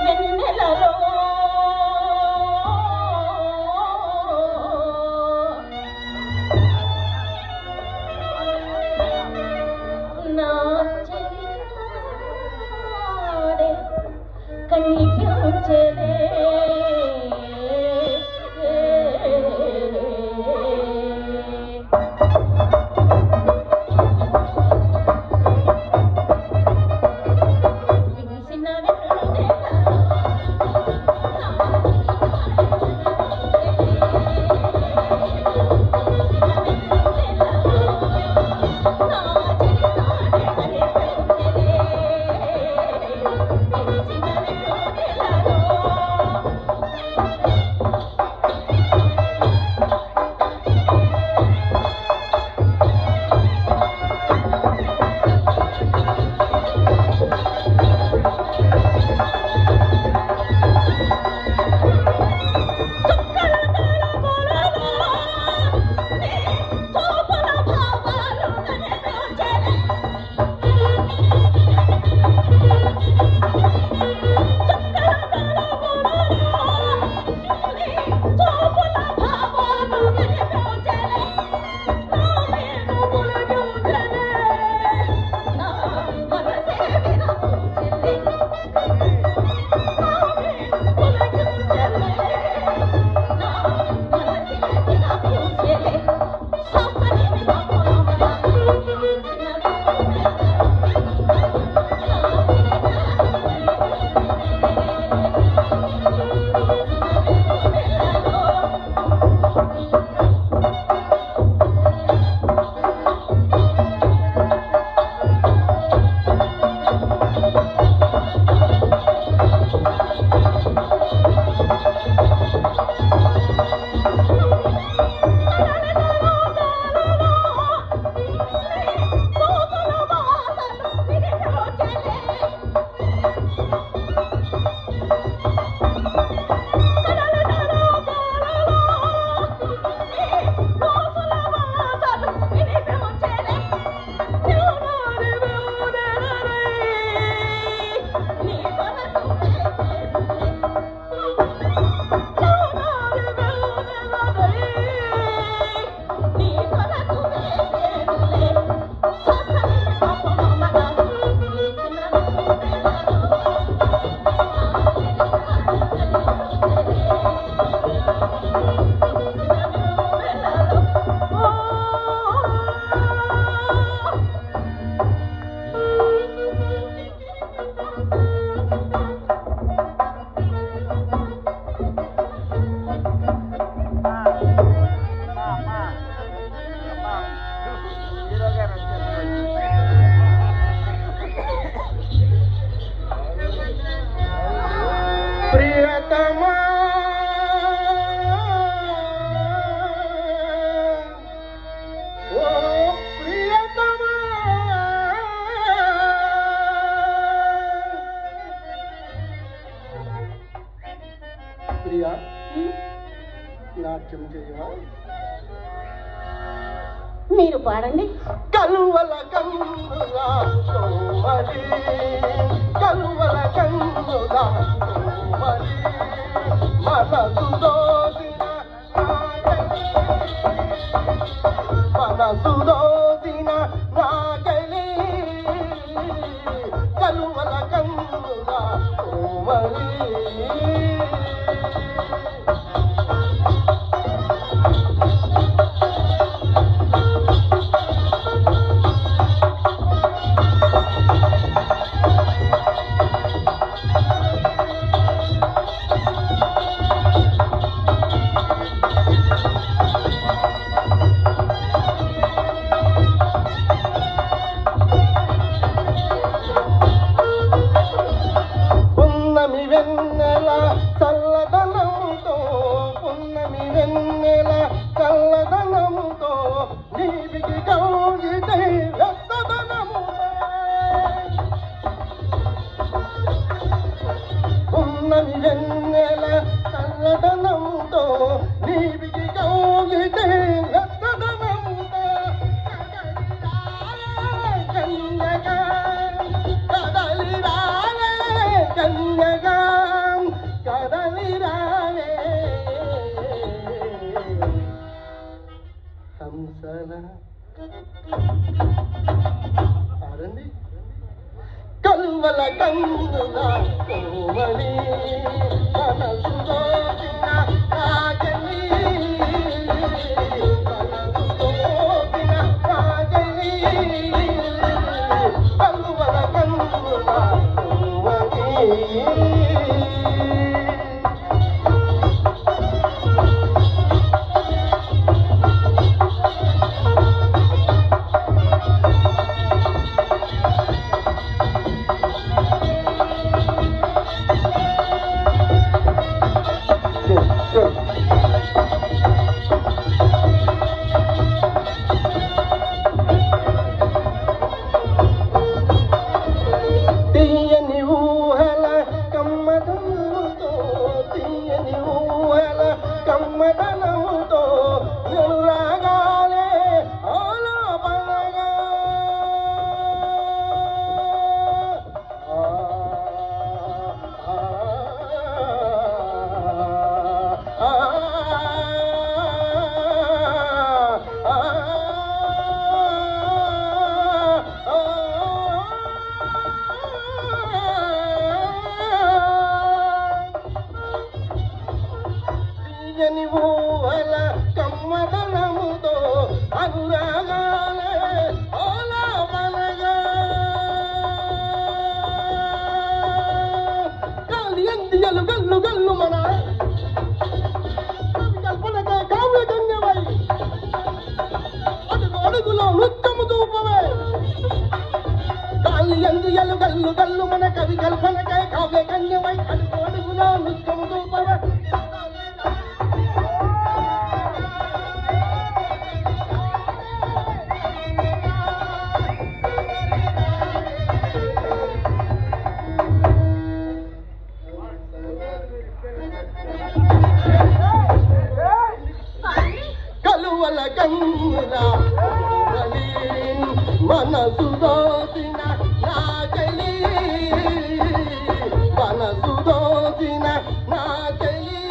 వెన్నెలలో నా చెలియాడే కనిపించలే ప్రియా నాట్యం చేయవా? మీరు పాడండి. కలువల కన్నులా కోమలి, కలువల కన్నులా కోమలి, మనసు దోసిన మనసు దోసిన నాగలి, కలువల కన్నులా కోమలి. వెన్నెల ఆడండి. కలువల కన్నుగా కోమలి మనసు దోచిన కాజలి, మనసు దోచిన కాజలి, కలువల కన్నుగా కోమలి. తీయని ఊహల కమ్మదనముతో, తీయని ఊహల కమ్మదనముతో నేను రాగాలే ఆలాపనగా, తీయని ఊహల కమ్మదనముతో అనురాగాలే ఆలాపనగా, గాలి ఎందియలు గల్లు గల్లు మన కల్పనకే కావ్య గన్యమై, అడుగు అడుగులో నృత్యము చూపవే. గాలి ఎందియలు గల్లు గల్లు మన కవి కల్పనకే కావ్య గన్యమై, అడుగు అడుగులో నృత్యము చూపవే. కలువల కన్నుల కోమలి మనసు దోచిన నాగలి, మనసు దోచిన నాగలి,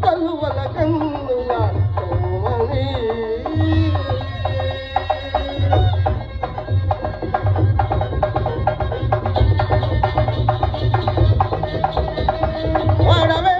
కలువల కన్నుల కోమలి. వాడవే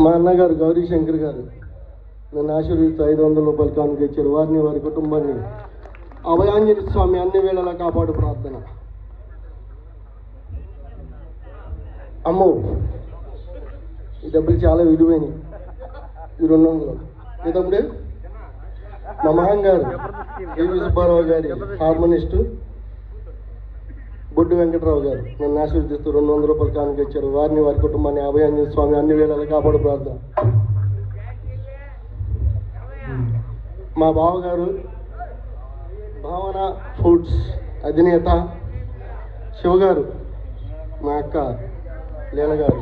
మా అన్నగారు గౌరీ శంకర్ గారు నన్ను ఆశీర్వదిస్తూ 500 రూపాయలు కానుక ఇచ్చారు. వారిని వారి కుటుంబాన్ని అభయాంజలి స్వామి అన్ని వేళలా కాపాడు ప్రార్థన. అమ్మో, ఈ డబ్బులు చాలా విలువైనవి. ఈ 200 ఏ తమ్ముడే? మా మహన్ గారు ఏవి సుబ్బారావు గారి హార్మోనిస్టు బొడ్డు వెంకటరావు గారు నన్ను ఆశీర్వదిస్తూ 200 రూపాయలు కానుక ఇచ్చారు. వారిని వారి కుటుంబాన్ని అభయాంజలి స్వామి అన్ని వేళలా కాపాడు ప్రార్థన. మా బావగారు భావన ఫుడ్స్ అధినేత శివగారు, మా అక్క లీల గారు.